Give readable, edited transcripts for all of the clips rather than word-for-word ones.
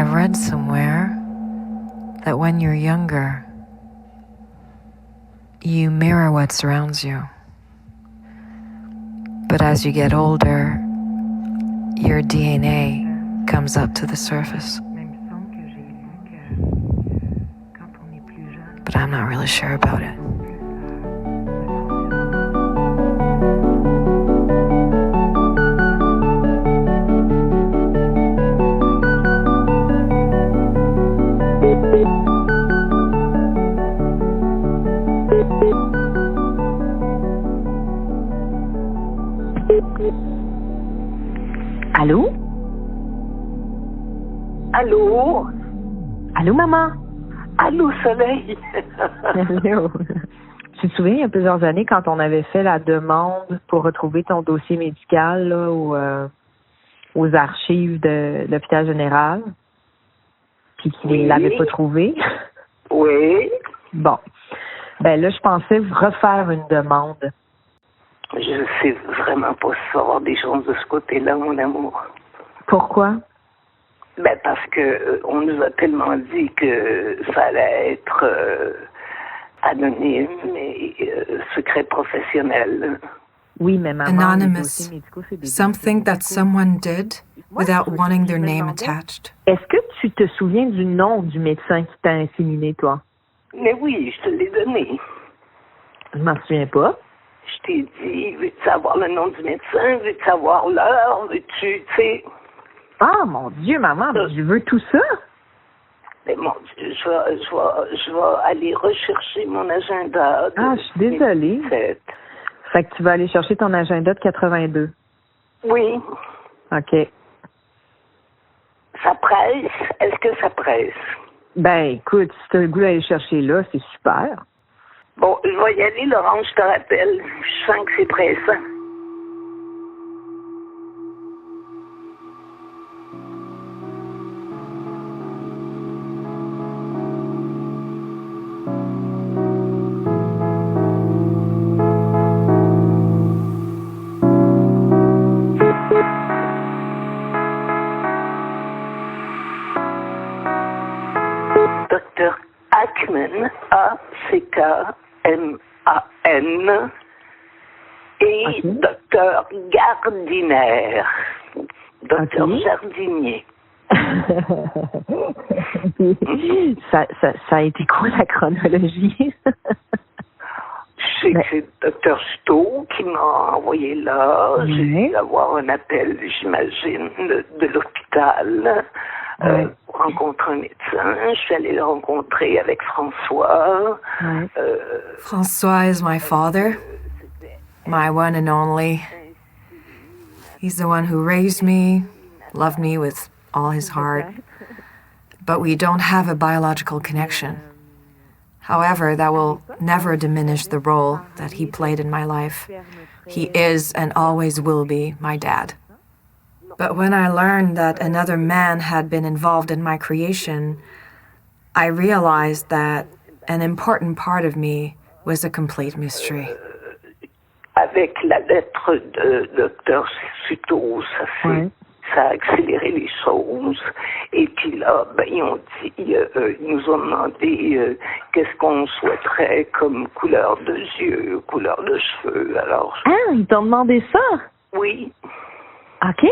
I've read somewhere that when you're younger, you mirror what surrounds you. But as you get older, your DNA comes up to the surface. But I'm not really sure about it. Allô? Allô? Allô, maman? Allô, Soleil? Allô? Tu te souviens, il y a plusieurs années, quand on avait fait la demande pour retrouver ton dossier médical là, aux archives de l'hôpital général, puis qu'ils ne l'avaient pas trouvé? Oui. Bon. Ben là, je pensais refaire une demande. Je sais vraiment pas si ça va avoir des chances de ce côté-là, mon amour. Pourquoi? Ben parce que on nous a tellement dit que ça allait être anonyme et secret professionnel. Oui, mais maman, Anonymous. Something that someone did without wanting their name attached. Est-ce que tu te souviens du nom du médecin qui t'a inséminé, toi? Mais oui, je te l'ai donné. Je m'en souviens pas. Je t'ai dit, veux-tu savoir le nom du médecin? Veux-tu savoir l'heure? Veux-tu, tu sais... Ah, mon Dieu, maman, mais je veux tout ça. Mais mon Dieu, je vais aller rechercher mon agenda. Ah, je suis désolée. Fait que tu vas aller chercher ton agenda de 82. Oui. OK. Ça presse? Est-ce que ça presse? Ben, écoute, si tu as le goût d'aller chercher là, c'est super. Bon, je vais y aller, Laurence, je te rappelle. Je sens que c'est pressant. Docteur Ackman, A-C-K-M-A-N, et docteur Gardiner, docteur jardinier. ça a été quoi la chronologie? Je sais que c'est le docteur Stowe qui m'a envoyé là. J'ai dû avoir un appel, j'imagine, de l'hôpital. Pour rencontrer un médecin. Je suis allée le rencontrer avec François. François is my father, my one and only. He's the one who raised me, loved me with all his heart. But we don't have a biological connection. However, that will never diminish the role that he played in my life. He is and always will be my dad. But when I learned that another man had been involved in my creation, I realized that an important part of me was a complete mystery. Avec la lettre de Dr. Suto, ça a accéléré les choses. Et puis là, ben, ils nous ont demandé qu'est-ce qu'on souhaiterait comme couleur de yeux, couleur de cheveux. Alors, ils t'ont demandé ça? Oui. OK.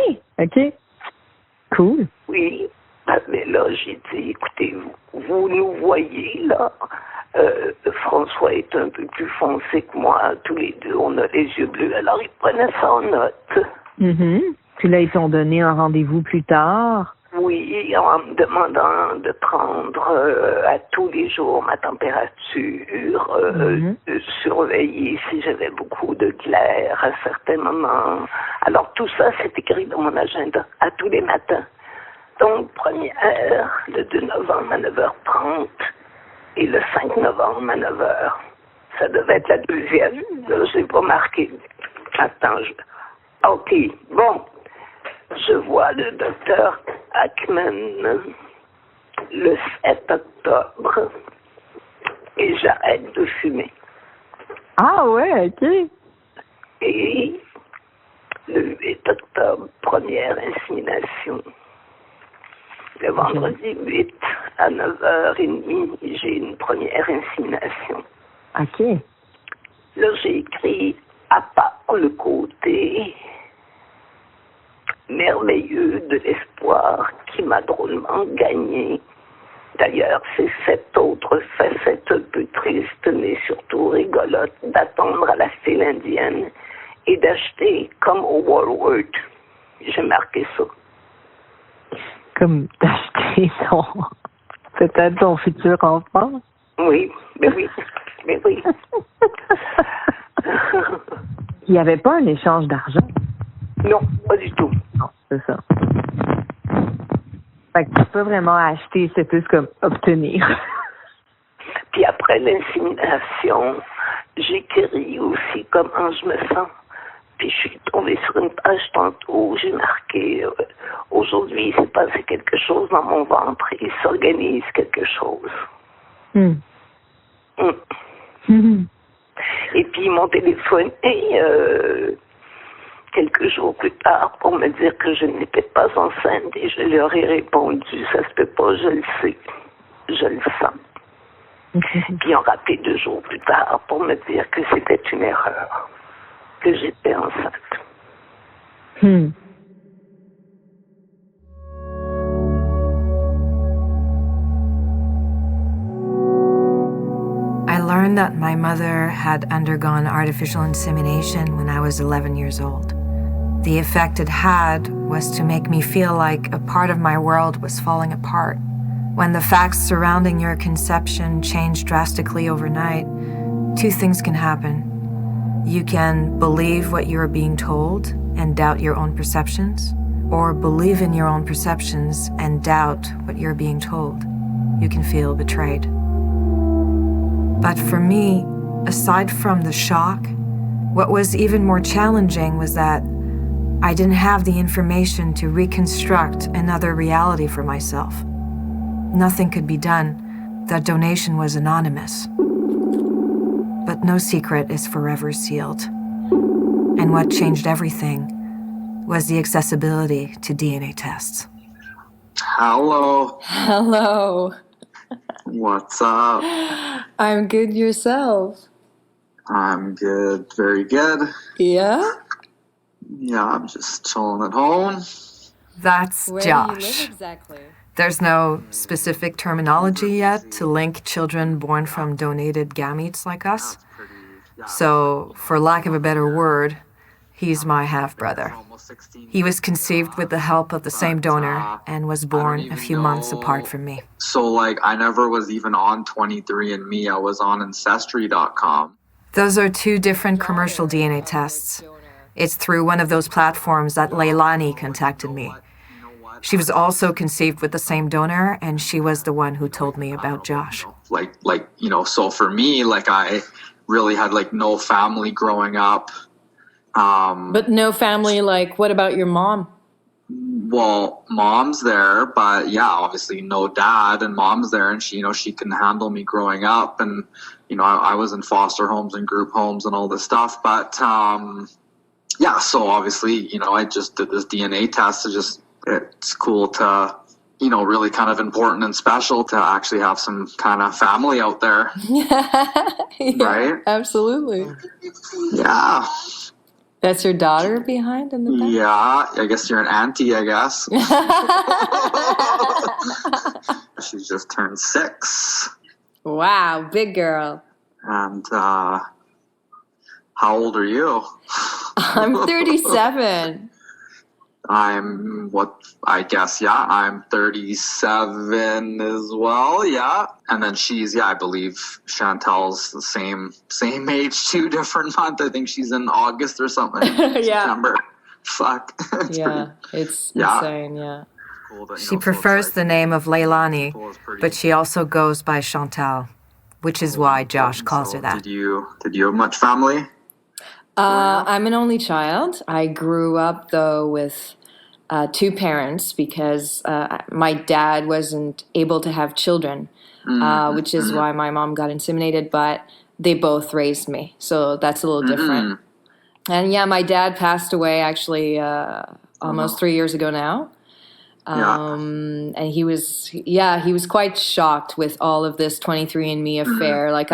Cool. Oui. Mais là, j'ai dit, écoutez, vous nous voyez, là. François est un peu plus foncé que moi. Tous les deux, on a les yeux bleus. Alors, ils prenaient ça en note. Puis là, ils t'ont donné un rendez-vous plus tard. Oui, en me demandant de prendre à tous les jours ma température, de surveiller si j'avais beaucoup de glaire à certains moments. Alors tout ça, c'est écrit dans mon agenda à tous les matins. Donc, première, le 2 novembre à 9h30 et le 5 novembre à 9h. Ça devait être la deuxième, là, je n'ai pas marqué. Attends, OK, bon. Je vois le docteur Ackman le 7 octobre et j'arrête de fumer. Ah ouais, OK. Et le 8 octobre, première insémination. Le vendredi 8 à 9h30, j'ai une première insémination. OK. Là, j'ai écrit à part le côté merveilleux de l'espoir qui m'a drôlement gagné. D'ailleurs, c'est cette autre facette un peu triste, mais surtout rigolote, d'attendre à la file indienne et d'acheter comme au Walmart. J'ai marqué ça. Comme d'acheter peut-être son futur enfant. Oui, mais oui, mais oui. Il n'y avait pas un échange d'argent? Non, pas du tout. Non, c'est ça. Fait que tu peux pas vraiment acheter, c'est plus comme obtenir. Puis après l'insémination, j'écris aussi comment je me sens. Puis je suis tombée sur une page tantôt où j'ai marqué aujourd'hui, il s'est passé quelque chose dans mon ventre, il s'organise quelque chose. Et puis ils m'ont téléphoné quelques jours plus tard pour me dire que je n'étais pas enceinte et je leur ai répondu, ça se peut pas, je le sais, je le sens. Puis ils ont rappelé 2 jours plus tard pour me dire que c'était une erreur, que j'étais enceinte. I learned that my mother had undergone artificial insemination when I was 11 years old. The effect it had was to make me feel like a part of my world was falling apart. When the facts surrounding your conception change drastically overnight, 2 things can happen. You can believe what you're being told and doubt your own perceptions, or believe in your own perceptions and doubt what you're being told. You can feel betrayed. But for me, aside from the shock, what was even more challenging was that I didn't have the information to reconstruct another reality for myself. Nothing could be done. The donation was anonymous. But no secret is forever sealed. And what changed everything was the accessibility to DNA tests. Hello. Hello. What's up? I'm good, yourself? I'm good, very good. Yeah? Yeah, I'm just chilling at home. That's Where Josh. do you live exactly? There's no specific terminology yet to link children born from donated gametes like us. So, for lack of a better word, he's my half-brother. He was conceived with the help of the same donor and was born a few months apart from me. So, I never was even on 23andMe. I was on Ancestry.com. Those are 2 different commercial DNA tests. It's through one of those platforms that Leilani contacted me. She was also conceived with the same donor, and she was the one who told me about Josh. So for me, I really had, no family growing up. But no family, what about your mom? Well, mom's there, but yeah, obviously no dad, and mom's there, and she can handle me growing up, and, I was in foster homes and group homes and all this stuff, but, yeah, so obviously, I just did this DNA test. It's cool to, really kind of important and special to actually have some kind of family out there. Yeah, right? Absolutely. Yeah. That's your daughter behind in the back? Yeah, I guess you're an auntie, I guess. She just turned 6. Wow, big girl. And how old are you? I'm 37. I'm 37 as well, yeah. And then she's, I believe Chantel's the same age, 2 different months. I think she's in August or something. Yeah. September. Fuck. It's insane, yeah. Cool that, She prefers the name of Leilani, but she also goes by Chantal, which is why Josh calls her that. Did you have much family? I'm an only child. I grew up, though, with 2 parents because my dad wasn't able to have children, which is why my mom got inseminated, but they both raised me. So that's a little different. And yeah, my dad passed away actually almost 3 years ago now. And he was quite shocked with all of this 23andMe affair. Like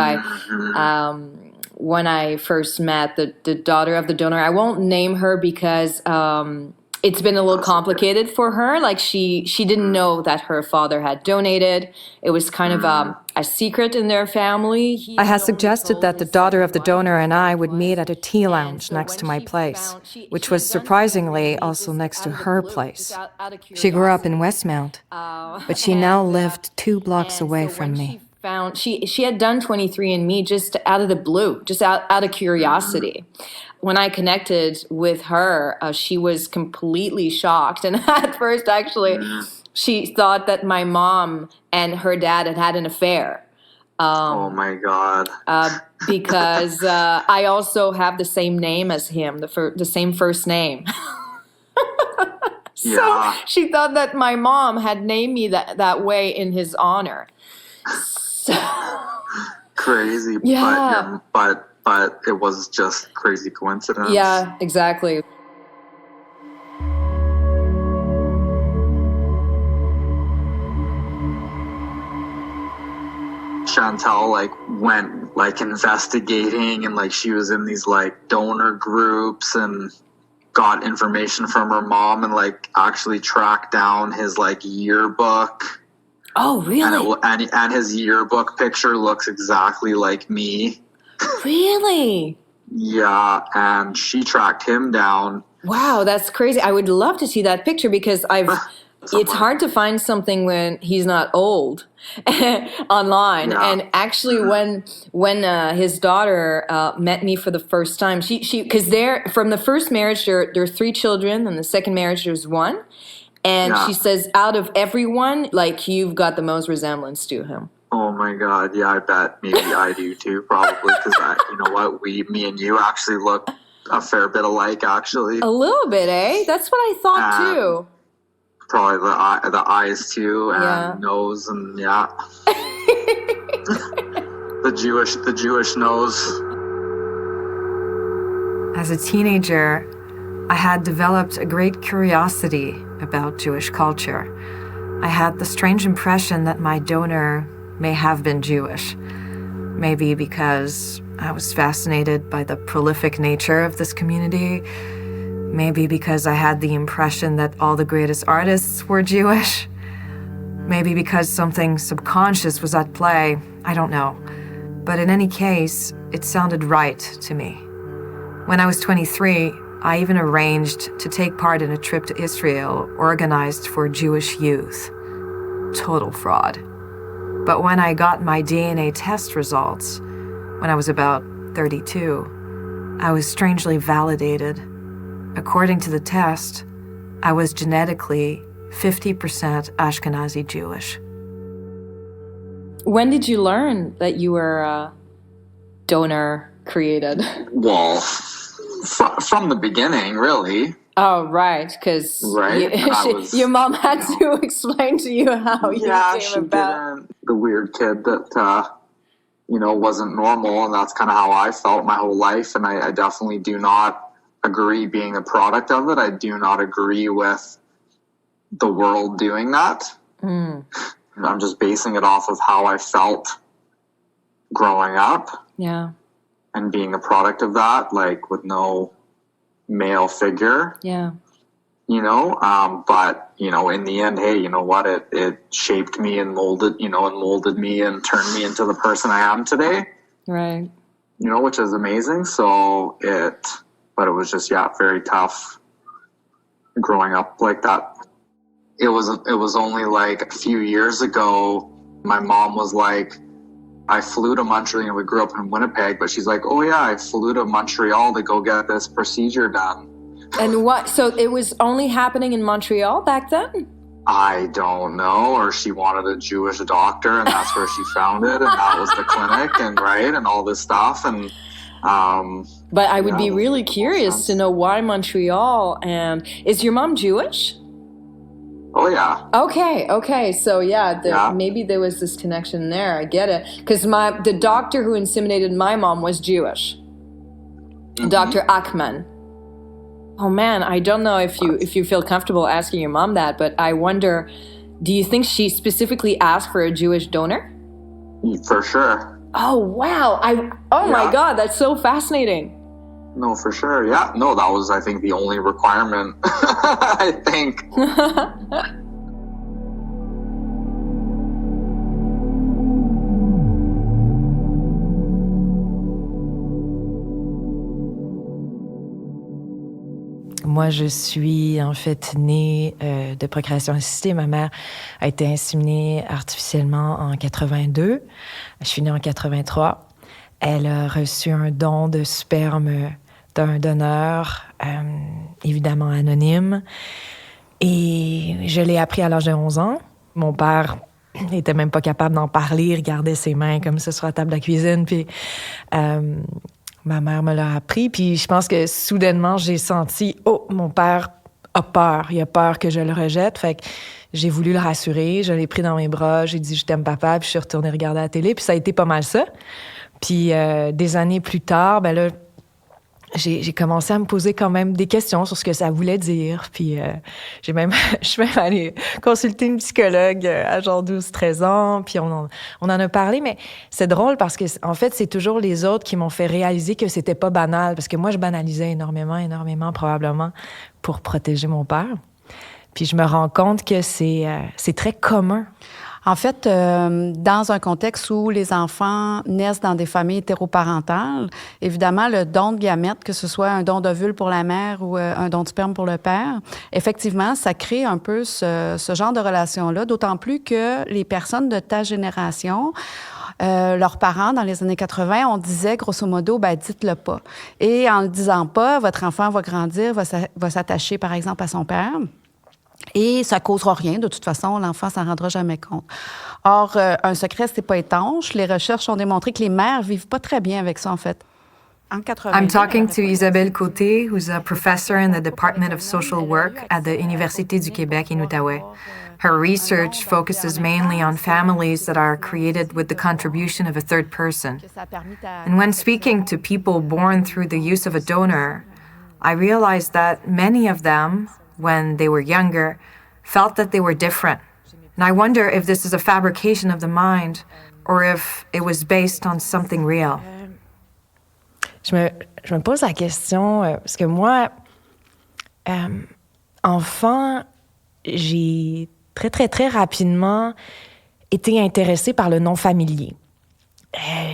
when I first met the daughter of the donor, I won't name her because it's been a little complicated for her. Like she didn't know that her father had donated. It was kind of a secret in their family. I had suggested that the daughter of the donor and I would meet at a tea lounge next to my place, which was surprisingly also next to her place. She grew up in Westmount, but she now lived 2 blocks away from me. She had done 23andMe just out of the blue, just out of curiosity. When I connected with her, she was completely shocked. And at first, actually, she thought that my mom and her dad had an affair. Oh, my God. Because I also have the same name as him, the same first name. So she thought that my mom had named me that way in his honor. So, crazy. Yeah. But it was just crazy coincidence. Yeah, exactly. Chantal went investigating, and she was in these donor groups and got information from her mom and actually tracked down his yearbook. Oh, really? And his yearbook picture looks exactly like me. Really? Yeah, and she tracked him down. Wow, that's crazy. I would love to see that picture because it's hard to find something when he's not old online. Yeah. And actually when his daughter met me for the first time, she because from the first marriage there are 3 children, and the second marriage there's 1. And she says, out of everyone, you've got the most resemblance to him. Oh my God, yeah, I bet maybe I do too, probably, because you know what, me and you actually look a fair bit alike, actually. A little bit, eh? That's what I thought too. Probably the eyes too, and nose, and the Jewish nose. As a teenager, I had developed a great curiosity about Jewish culture. I had the strange impression that my donor may have been Jewish. Maybe because I was fascinated by the prolific nature of this community. Maybe because I had the impression that all the greatest artists were Jewish. Maybe because something subconscious was at play. I don't know. But in any case, it sounded right to me. When I was 23, I even arranged to take part in a trip to Israel organized for Jewish youth. Total fraud. But when I got my DNA test results, when I was about 32, I was strangely validated. According to the test, I was genetically 50% Ashkenazi Jewish. When did you learn that you were donor created? Well, from the beginning, really. Oh, right, because your mom had to explain to you how you came about. Didn't. The weird kid that, wasn't normal, and that's kind of how I felt my whole life, and I definitely do not agree being a product of it. I do not agree with the world doing that. I'm just basing it off of how I felt growing up. Yeah. And being a product of that, with no male figure. Yeah. But, in the end, hey, you know what? It shaped me and molded me and turned me into the person I am today. Right. Which is amazing. But it was just, very tough growing up like that. It was only a few years ago, my mom was like, I flew to Montreal, we grew up in Winnipeg, but she's like, oh yeah, I flew to Montreal to go get this procedure done. And so it was only happening in Montreal back then? I don't know, or she wanted a Jewish doctor, and that's where she found it, and that was the clinic, and all this stuff, and but I would be really curious to know why Montreal, and is your mom Jewish? Oh, yeah. Okay. So, maybe there was this connection there. I get it. Because the doctor who inseminated my mom was Jewish. Mm-hmm. Dr. Ackman. Oh man, I don't know if you feel comfortable asking your mom that, but I wonder, do you think she specifically asked for a Jewish donor? For sure. Oh wow! My God, that's so fascinating. No, for sure. Yeah. No, that was, I think, the only requirement. I think. Moi, je suis en fait née de procréation assistée. Ma mère a été inséminée artificiellement en 82. Je suis née en 83. Elle a reçu un don de sperme d'un donneur, évidemment anonyme. Et je l'ai appris à l'âge de 11 ans. Mon père n'était même pas capable d'en parler. Il regardait ses mains comme ça sur la table de la cuisine. Puis ma mère me l'a appris. Puis je pense que soudainement, j'ai senti « Oh, mon père a peur. Il a peur que je le rejette. » Fait que j'ai voulu le rassurer. Je l'ai pris dans mes bras. J'ai dit « Je t'aime, papa. » Puis je suis retournée regarder la télé. Puis ça a été pas mal ça. Puis des années plus tard, ben là, j'ai commencé à me poser quand même des questions sur ce que ça voulait dire. Puis je suis même allée consulter une psychologue à genre 12-13 ans. Puis on en a parlé. Mais c'est drôle parce que, en fait, c'est toujours les autres qui m'ont fait réaliser que c'était pas banal. Parce que moi, je banalisais énormément, probablement, pour protéger mon père. Puis je me rends compte que c'est très commun. En fait, dans un contexte où les enfants naissent dans des familles hétéroparentales, évidemment, le don de gamètes, que ce soit un don d'ovule pour la mère ou un don de sperme pour le père, effectivement, ça crée un peu ce genre de relation-là, d'autant plus que les personnes de ta génération, leurs parents, dans les années 80, on disait, grosso modo, ben dites-le pas. Et en le disant pas, votre enfant va grandir, va s'attacher, par exemple, à son père. Et ça causera rien. De toute façon, l'enfant s'en rendra jamais compte. Or, un secret, c'est pas étanche. Les recherches ont démontré que les mères vivent pas très bien avec ça, en fait. I'm talking to Isabel Côté, who's a professor in the Department of Social Work at the Université du Québec in Outaouais. Her research focuses mainly on families that are created with the contribution of a third person. And when speaking to people born through the use of a donor, I realized that many of them, when they were younger, felt that they were different. And I wonder if this is a fabrication of the mind or if it was based on something real. Je me pose la question, parce que moi, enfant, j'ai très rapidement été intéressée par le non familier.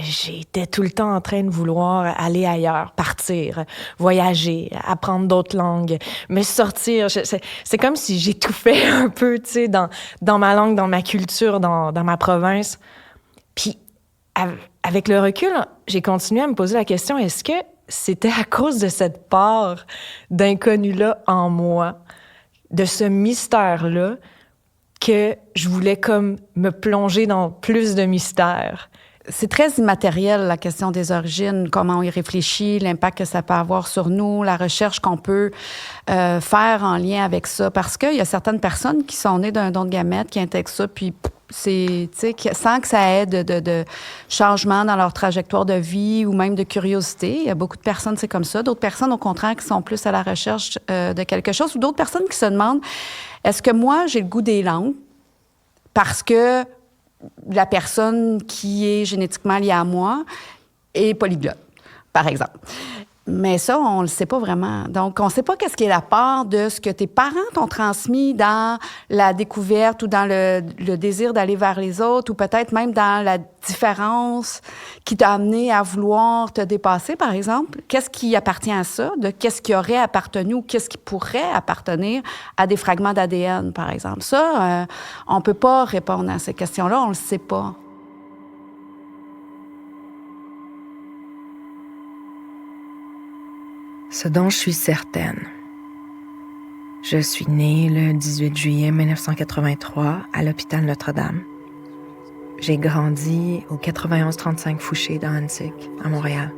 J'étais tout le temps en train de vouloir aller ailleurs, partir, voyager, apprendre d'autres langues, me sortir. C'est comme si j'étouffais un peu, tu sais, dans ma langue, dans ma culture, dans ma province. Puis, avec le recul, j'ai continué à me poser la question, est-ce que c'était à cause de cette part d'inconnu-là en moi, de ce mystère-là, que je voulais comme me plonger dans plus de mystère? C'est très immatériel, la question des origines, comment on y réfléchit, l'impact que ça peut avoir sur nous, la recherche qu'on peut faire en lien avec ça. Parce qu'il y a certaines personnes qui sont nées d'un don de gamètes, qui intègrent ça, puis c'est, tu sais, sans que ça aide de changement dans leur trajectoire de vie ou même de curiosité. Il y a beaucoup de personnes, c'est comme ça. D'autres personnes, au contraire, qui sont plus à la recherche de quelque chose. Ou d'autres personnes qui se demandent, est-ce que moi, j'ai le goût des langues parce que la personne qui est génétiquement liée à moi est polyglotte, par exemple. Mais ça, on le sait pas vraiment. Donc, on sait pas qu'est-ce qui est la part de ce que tes parents t'ont transmis dans la découverte ou dans le désir d'aller vers les autres, ou peut-être même dans la différence qui t'a amené à vouloir te dépasser, par exemple. Qu'est-ce qui appartient à ça? De qu'est-ce qui aurait appartenu ou qu'est-ce qui pourrait appartenir à des fragments d'ADN, par exemple? Ça, on peut pas répondre à ces questions-là, on le sait pas. Ce dont je suis certaine. Je suis née le 18 juillet 1983 à l'hôpital Notre-Dame. J'ai grandi au 91-35 Fouché dans Annecy, à Montréal.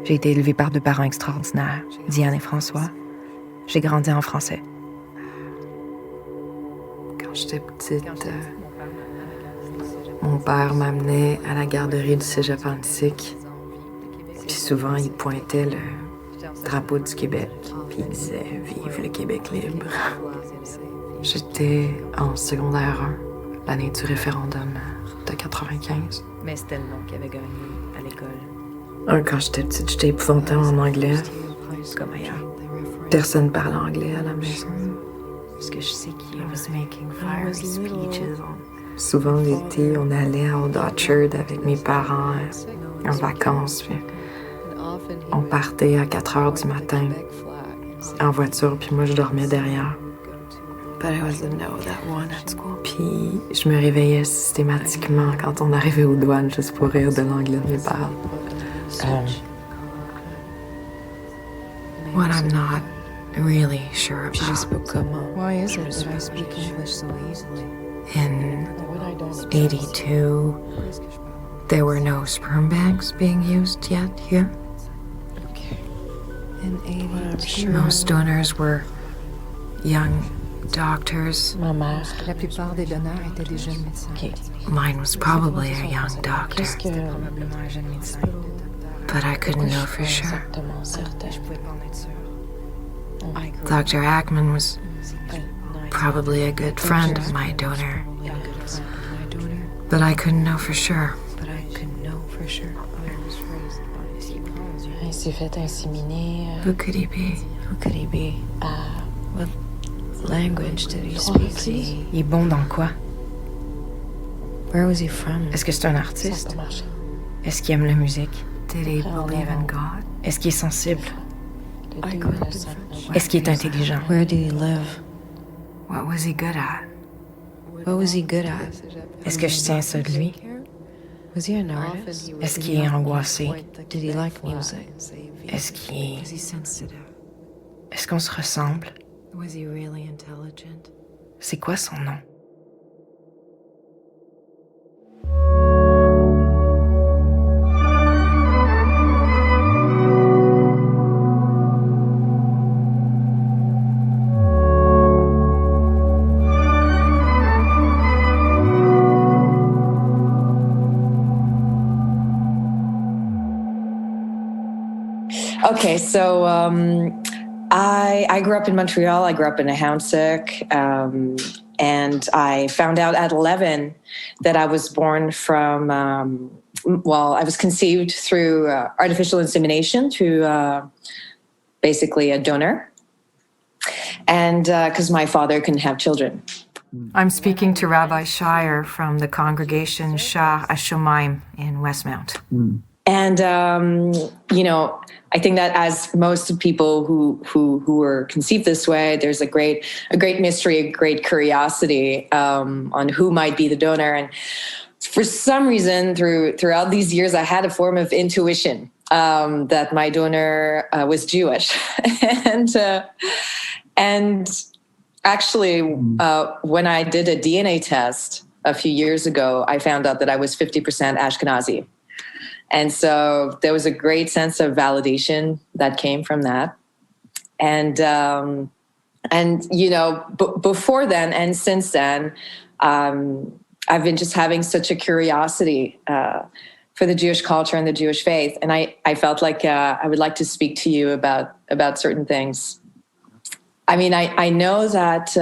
J'ai été élevée par deux parents extraordinaires, Diane et François. J'ai grandi en français. Quand j'étais petite, mon père m'amenait à la garderie du cégep Annecy. Puis souvent, il pointait drapeau du Québec, puis il disait « Vive le Québec libre ». J'étais en secondaire 1, l'année du référendum de 95. Mais c'était le nom qu'il avait gagné à l'école. Quand j'étais petite, j'étais épouvantée en anglais, comme ailleurs. Personne parlait anglais à la maison. Parce que je sais qu'il was making fiery speeches. Souvent l'été, on allait à Old Orchard avec mes parents en vacances. Puis on partait à 4 heures du matin en voiture, puis moi je dormais derrière. Puis je me réveillais systématiquement quand on arrivait aux douanes juste pour rire de l'anglais de mes parents. What I'm not really sure about. Je sais pas comment. Why is it that I speak English so easily? In 82, there were no sperm banks being used yet here. In 82. Most donors were young doctors. Ma mère. La plupart des donneurs étaient des jeunes médecins. Okay. Mine was probably a young doctor, Probablement un jeune médecin. but I couldn't know for sure. Exactement certain. Je pouvais pas en être sûre. Dr. Ackman was probably a good friend of my donor, but I couldn't know for sure. Il s'est fait inséminer. Who could he be? Who could he be? What language did he speak? Il est bon dans quoi? Where was he from? Est-ce que c'est un artiste? Est-ce qu'il aime la musique? Did he believe in God? Est-ce qu'il est sensible? Est-ce qu'il est intelligent? Where did he live? What was he good at? What was he good at? Est-ce que je tiens ça de lui? Was he an artist? Est-ce qu'il est angoissé? Did he like music? Est-ce qu'il... Was he sensitive? Est-ce qu'on se ressemble? Was he really intelligent? C'est quoi son nom? Okay, so I grew up in Montreal. I grew up in Ahounsek, and I found out at 11 that I was born from, I was conceived through artificial insemination through basically a donor, and because my father couldn't have children. I'm speaking to Rabbi Scheier from the congregation Shah Hashomaim in Westmount. And, I think that as most people who were conceived this way, there's a great mystery, a great curiosity on who might be the donor. And for some reason, throughout these years, I had a form of intuition that my donor was Jewish. and actually, when I did a DNA test a few years ago, I found out that I was 50% Ashkenazi. And so there was a great sense of validation that came from that. And before then and since then, I've been just having such a curiosity for the Jewish culture and the Jewish faith. And I felt like I would like to speak to you about certain things. I mean, I know that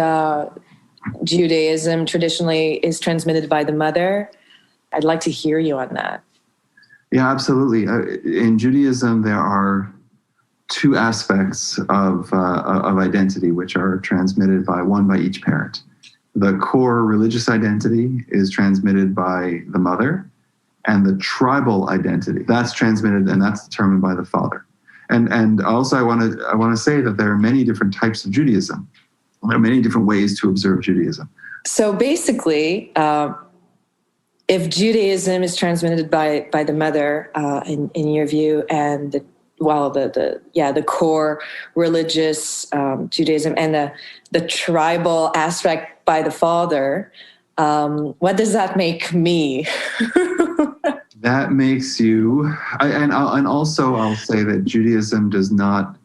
Judaism traditionally is transmitted by the mother. I'd like to hear you on that. Yeah, absolutely. In Judaism, there are two aspects of identity which are transmitted by each parent. The core religious identity is transmitted by the mother, and the tribal identity that's transmitted and that's determined by the father. And also, I want to say that there are many different types of Judaism. There are many different ways to observe Judaism. So basically, if Judaism is transmitted by the mother, in your view, and the core religious Judaism and the tribal aspect by the father, what does that make me? That makes you, and also I'll say that Judaism does not,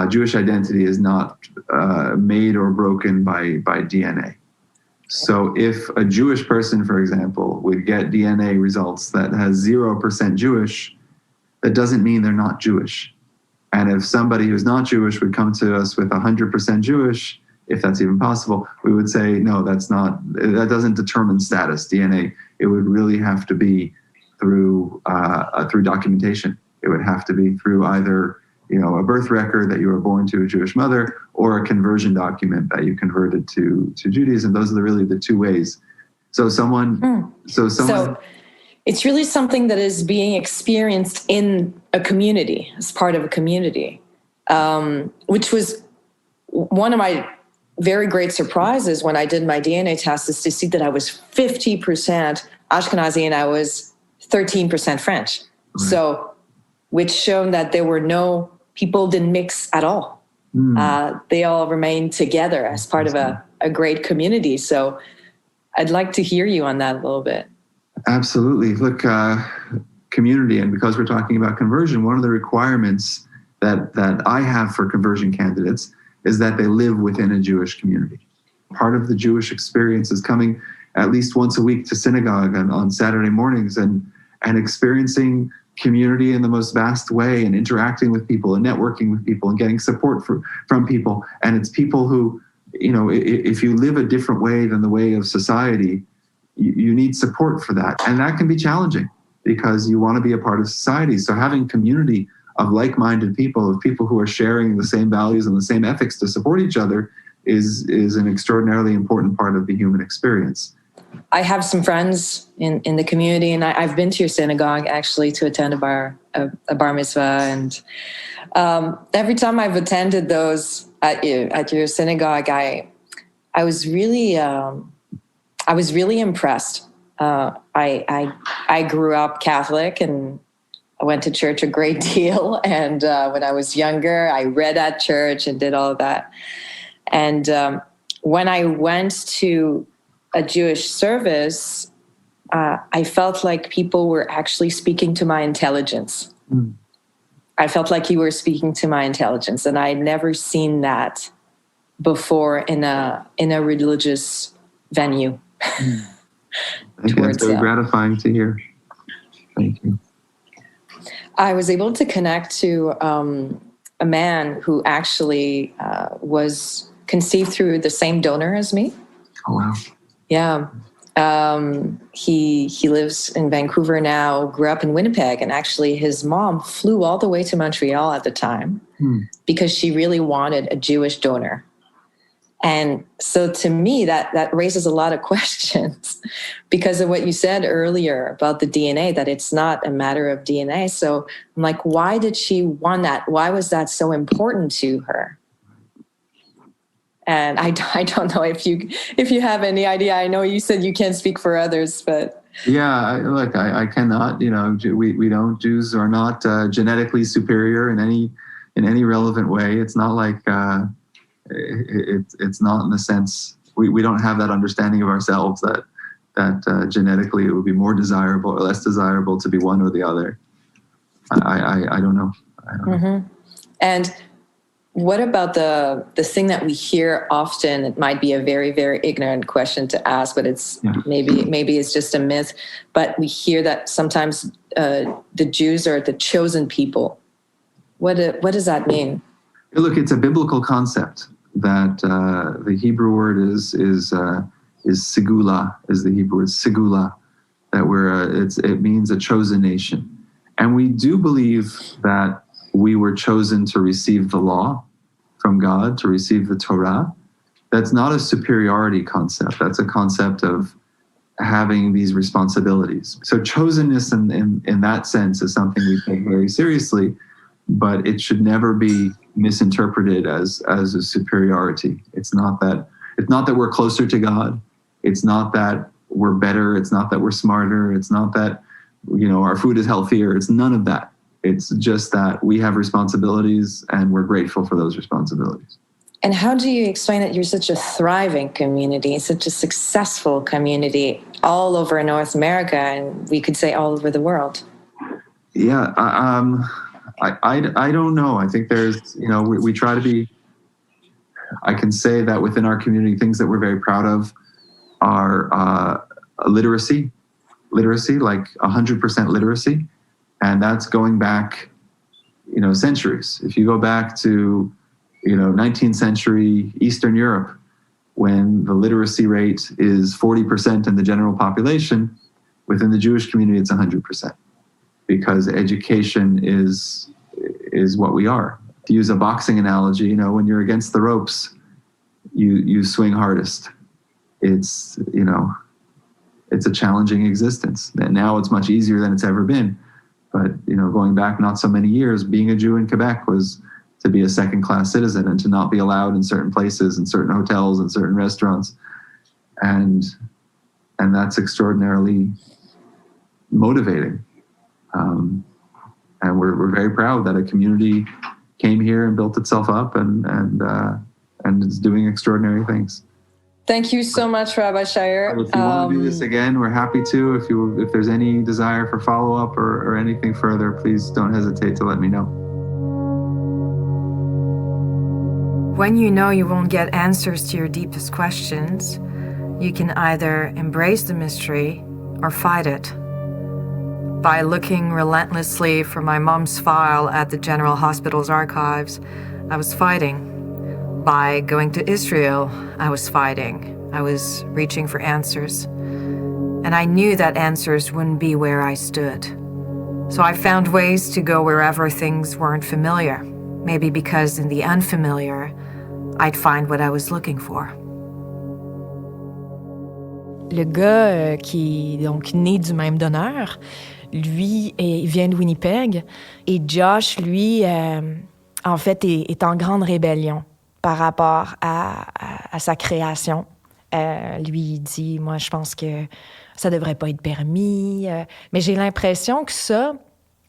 Jewish identity is not made or broken by DNA. So if a Jewish person, for example, would get DNA results that has 0% Jewish, that doesn't mean they're not Jewish. And if somebody who's not Jewish would come to us with 100% Jewish, if that's even possible, we would say, no, that doesn't determine status, DNA. It would really have to be through documentation. It would have to be through either, a birth record that you were born to a Jewish mother, or a conversion document that you converted to Judaism. Those are really the two ways. So it's really something that is being experienced in a community, as part of a community, which was one of my very great surprises when I did my DNA test, is to see that I was 50% Ashkenazi and I was 13% French. Right. So, which showed that people didn't mix at all. They all remained together as part of a great community. So I'd like to hear you on that a little bit. Absolutely. Look, community, and because we're talking about conversion, one of the requirements that I have for conversion candidates is that they live within a Jewish community. Part of the Jewish experience is coming at least once a week to synagogue on Saturday mornings and experiencing community in the most vast way, and interacting with people and networking with people and getting support from people. And it's people who, if you live a different way than the way of society, you need support for that. And that can be challenging because you want to be a part of society. So having community of like-minded people, of people who are sharing the same values and the same ethics to support each other is an extraordinarily important part of the human experience. I have some friends in the community, and I've been to your synagogue actually to attend a bar mitzvah. And every time I've attended those at your synagogue, I was really impressed. I grew up Catholic and I went to church a great deal. And when I was younger, I read at church and did all of that. And when I went to a Jewish service, I felt like people were actually speaking to my intelligence. I felt like you were speaking to my intelligence, and I had never seen that before in a religious venue. I think that's very gratifying to hear. Thank you. I was able to connect to a man who actually was conceived through the same donor as me. Oh, wow. Yeah. He lives in Vancouver now, grew up in Winnipeg, and actually his mom flew all the way to Montreal at the time because she really wanted a Jewish donor. And so to me, that raises a lot of questions because of what you said earlier about the DNA, that it's not a matter of DNA. So I'm like, why did she want that? Why was that so important to her? And I don't know if you have any idea. I know you said you can't speak for others, but yeah, I cannot. We don't. Jews are not genetically superior in any relevant way. It's not like it's not in the sense we don't have that understanding of ourselves that genetically it would be more desirable or less desirable to be one or the other. I don't know. And what about the thing that we hear often? It might be a very, very ignorant question to ask, but it's maybe it's just a myth. But we hear that sometimes the Jews are the chosen people. What does that mean? Look, it's a biblical concept that the Hebrew word is segula, is the Hebrew word segula, that it means a chosen nation, and we do believe that we were chosen to receive the law from God, to receive the Torah. That's not a superiority concept. That's a concept of having these responsibilities. So chosenness in that sense is something we take very seriously, but it should never be misinterpreted as a superiority. It's not that we're closer to God. It's not that we're better. It's not that we're smarter. It's not that, our food is healthier. It's none of that. It's just that we have responsibilities and we're grateful for those responsibilities. And how do you explain that you're such a thriving community, such a successful community all over North America, and we could say all over the world? Yeah, I don't know. I think there's, we try to be, I can say that within our community, things that we're very proud of are literacy, like 100% literacy. And that's going back, centuries. If you go back to, 19th century Eastern Europe, when the literacy rate is 40% in the general population, within the Jewish community, it's 100%, because education is what we are. To use a boxing analogy, when you're against the ropes, you swing hardest. It's a challenging existence. And now it's much easier than it's ever been. But, going back not so many years, being a Jew in Quebec was to be a second-class citizen and to not be allowed in certain places, in certain hotels, and certain restaurants. And that's extraordinarily motivating. And we're very proud that a community came here and built itself up and is doing extraordinary things. Thank you so much, Rabbi Scheier. If you want to do this again, we're happy to. If there's any desire for follow-up or anything further, please don't hesitate to let me know. When you know you won't get answers to your deepest questions, you can either embrace the mystery or fight it. By looking relentlessly for my mom's file at the General Hospital's archives, I was fighting. By going to Israel, I was fighting. I was reaching for answers. And I knew that answers wouldn't be where I stood. So I found ways to go wherever things weren't familiar. Maybe because in the unfamiliar, I'd find what I was looking for. Le gars qui est donc né du même donneur, lui, il vient de Winnipeg. Et Josh, lui, en fait, est en grande rébellion par rapport à sa création. Lui, il dit, moi, je pense que ça devrait pas être permis. Mais j'ai l'impression que ça,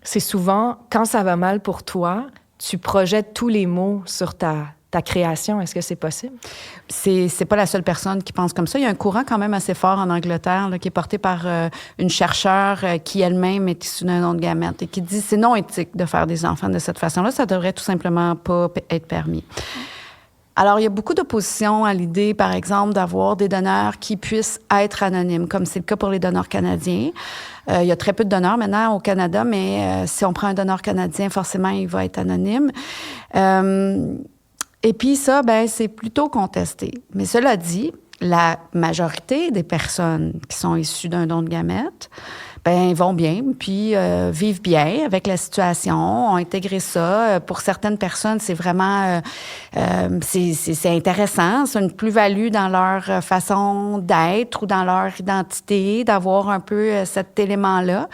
c'est souvent, quand ça va mal pour toi, tu projettes tous les mots sur ta création. Est-ce que c'est possible? C'est pas la seule personne qui pense comme ça. Il y a un courant quand même assez fort en Angleterre là, qui est porté par une chercheure qui elle-même est issue d'un don de gamètes et qui dit c'est non éthique de faire des enfants de cette façon-là. Ça devrait tout simplement pas être permis. Alors, il y a beaucoup d'opposition à l'idée, par exemple, d'avoir des donneurs qui puissent être anonymes, comme c'est le cas pour les donneurs canadiens. Il y a très peu de donneurs maintenant au Canada, mais si on prend un donneur canadien, forcément, il va être anonyme. Et puis ça, c'est plutôt contesté. Mais cela dit, la majorité des personnes qui sont issues d'un don de gamètes, vont bien, puis vivent bien avec la situation, ont intégré ça. Pour certaines personnes, c'est vraiment... c'est intéressant, c'est une plus-value dans leur façon d'être ou dans leur identité, d'avoir un peu cet élément-là.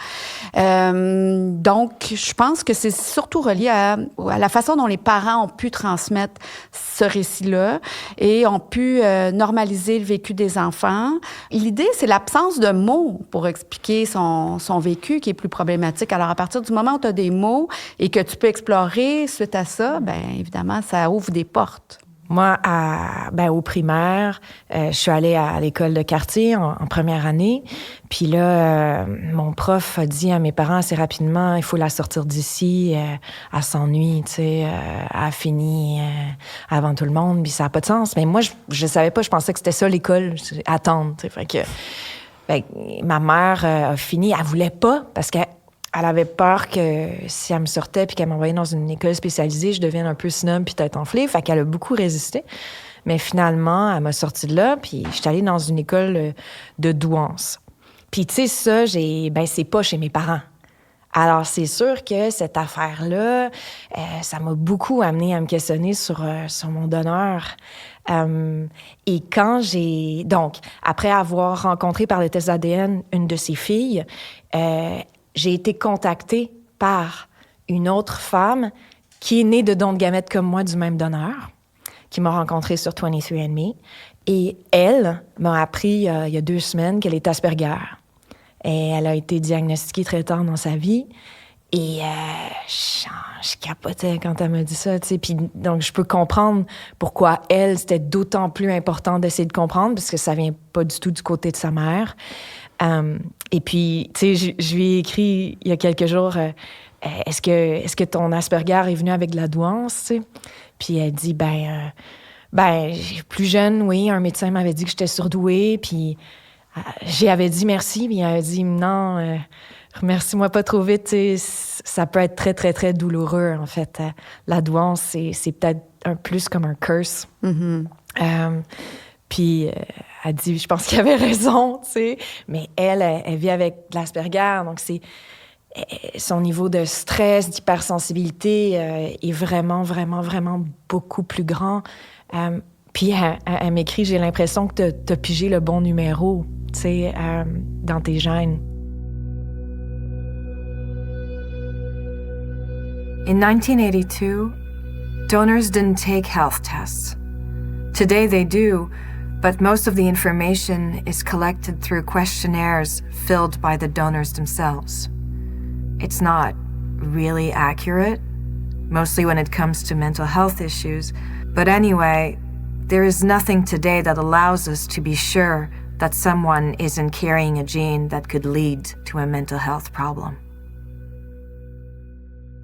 Donc, je pense que c'est surtout relié à la façon dont les parents ont pu transmettre ce récit-là et ont pu normaliser le vécu des enfants. L'idée, c'est l'absence de mots pour expliquer son vécu qui est plus problématique. Alors, à partir du moment où tu as des mots et que tu peux explorer suite à ça, évidemment, ça ouvre des portes. Moi, au primaire, je suis allée à l'école de quartier en première année. Puis là, mon prof a dit à mes parents assez rapidement, il faut la sortir d'ici. Elle s'ennuie, tu sais, elle a fini avant tout le monde. Puis ça n'a pas de sens. Mais moi, je savais pas, je pensais que c'était ça l'école, attendre. Tu sais, fait que... ma mère a fini, elle voulait pas parce qu'elle avait peur que si elle me sortait puis qu'elle m'envoyait dans une école spécialisée, je devienne un peu snob puis tête enflée. Fait qu'elle a beaucoup résisté. Mais finalement, elle m'a sortie de là puis j'étais allée dans une école de douance. Puis tu sais, ça, c'est pas chez mes parents. Alors, c'est sûr que cette affaire-là, ça m'a beaucoup amenée à me questionner sur mon donneur. Et quand donc, après avoir rencontré par le test ADN une de ses filles, j'ai été contactée par une autre femme qui est née de dons de gamètes comme moi, du même donneur, qui m'a rencontrée sur 23andMe. Et elle m'a appris il y a 2 semaines qu'elle est Asperger. Et elle a été diagnostiquée très tard dans sa vie. Et je capotais quand elle m'a dit ça, tu sais. Puis donc, je peux comprendre pourquoi elle, c'était d'autant plus important d'essayer de comprendre, parce que ça vient pas du tout du côté de sa mère. Et puis, tu sais, je lui ai écrit il y a quelques jours, est-ce que ton Asperger est venu avec de la douance, tu sais? Puis elle dit, plus jeune, oui, un médecin m'avait dit que j'étais surdouée, puis... J'y avais dit merci, puis il avait dit non, remercie-moi pas trop vite, ça peut être très, très, très douloureux, en fait. La douance, c'est peut-être un plus comme un curse. Mm-hmm. Puis, elle dit, je pense qu'elle avait raison, tu sais, mais elle vit avec de l'Asperger, donc son niveau de stress, d'hypersensibilité est vraiment, vraiment, vraiment beaucoup plus grand. Puis, elle m'écrit, j'ai l'impression que t'as pigé le bon numéro, tu sais, dans tes gènes. In 1982, donors didn't take health tests. Today they do, but most of the information is collected through questionnaires filled by the donors themselves. It's not really accurate, mostly when it comes to mental health issues, but anyway, there is nothing today that allows us to be sure that someone isn't carrying a gene that could lead to a mental health problem.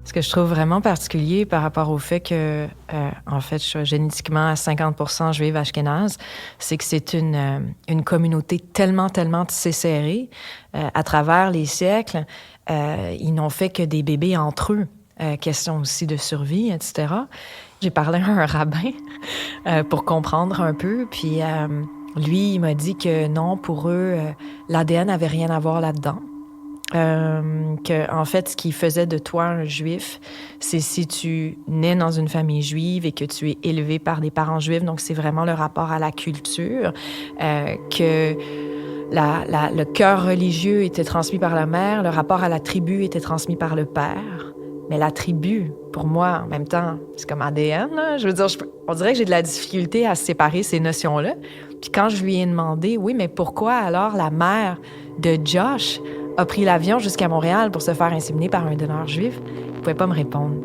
Ce que je trouve vraiment particulier par rapport au fait que, en fait, je suis génétiquement à 50% juive ashkénaze, c'est que c'est une communauté tellement tissée serrée. À travers les siècles, ils n'ont fait que des bébés entre eux. Question aussi de survie, etc. J'ai parlé à un rabbin pour comprendre un peu, puis lui, il m'a dit que non, pour eux, l'ADN n'avait rien à voir là-dedans. Que, en fait, ce qui faisait de toi un juif, c'est si tu nais dans une famille juive et que tu es élevé par des parents juifs. Donc, c'est vraiment le rapport à la culture, que le cœur religieux était transmis par la mère, le rapport à la tribu était transmis par le père. Mais la tribu, pour moi, en même temps, c'est comme ADN, là. Je veux dire, on dirait que j'ai de la difficulté à séparer ces notions-là. Puis quand je lui ai demandé, oui, mais pourquoi alors la mère de Josh a pris l'avion jusqu'à Montréal pour se faire inséminer par un donneur juif, il ne pouvait pas me répondre.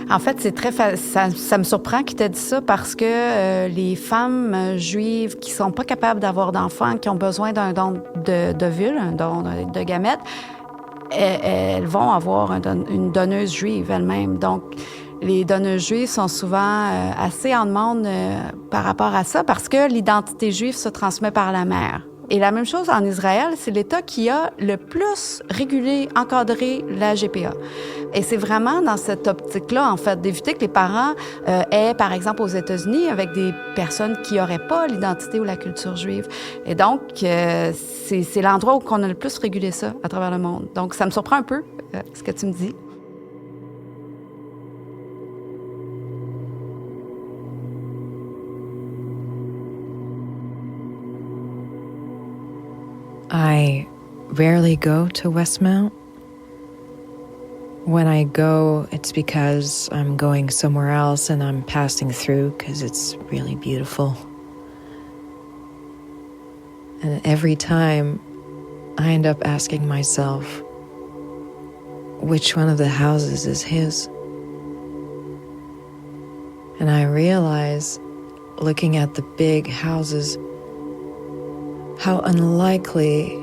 En fait, c'est ça me surprend qu'il t'ait dit ça parce que les femmes juives qui sont pas capables d'avoir d'enfants, qui ont besoin d'un don d'ovule, un don de gamètes, elles vont avoir une donneuse juive elle-même. Donc, les donneuses juives sont souvent assez en demande par rapport à ça parce que l'identité juive se transmet par la mère. Et la même chose en Israël, c'est l'État qui a le plus régulé, encadré la GPA. Et c'est vraiment dans cette optique-là, en fait, d'éviter que les parents aient, par exemple, aux États-Unis, avec des personnes qui n'auraient pas l'identité ou la culture juive. Et donc, c'est l'endroit où on a le plus régulé ça à travers le monde. Donc, ça me surprend un peu, ce que tu me dis. I rarely go to Westmount. When I go, it's because I'm going somewhere else and I'm passing through because it's really beautiful. And every time, I end up asking myself, which one of the houses is his? And I realize, looking at the big houses, how unlikely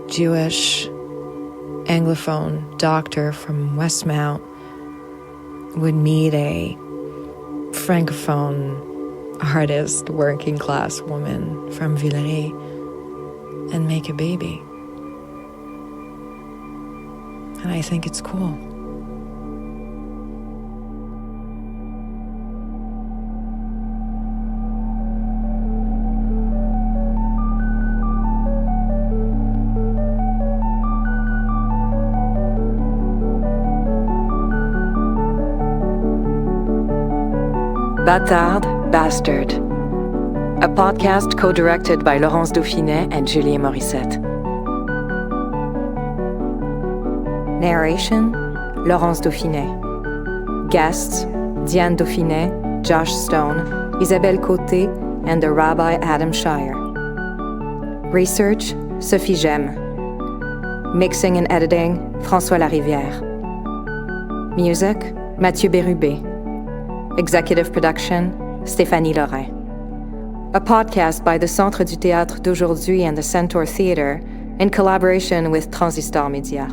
Jewish Anglophone doctor from Westmount would meet a Francophone artist, working class woman from Villeray and make a baby. And I think it's cool. Bâtarde, Bastard, a podcast co-directed by Laurence Dauphinais and Julien Morissette. Narration, Laurence Dauphinais. Guests, Diane Dauphinais, Josh Stone, Isabel Côté, and the Rabbi Adam Scheier. Research, Sophie Gemme. Mixing and editing, François Larivière. Music, Mathieu Bérubé. Executive production, Stéphanie Laurin. A podcast by the Centre du Théâtre d'aujourd'hui and the Centaur Theatre in collaboration with Transistor Media.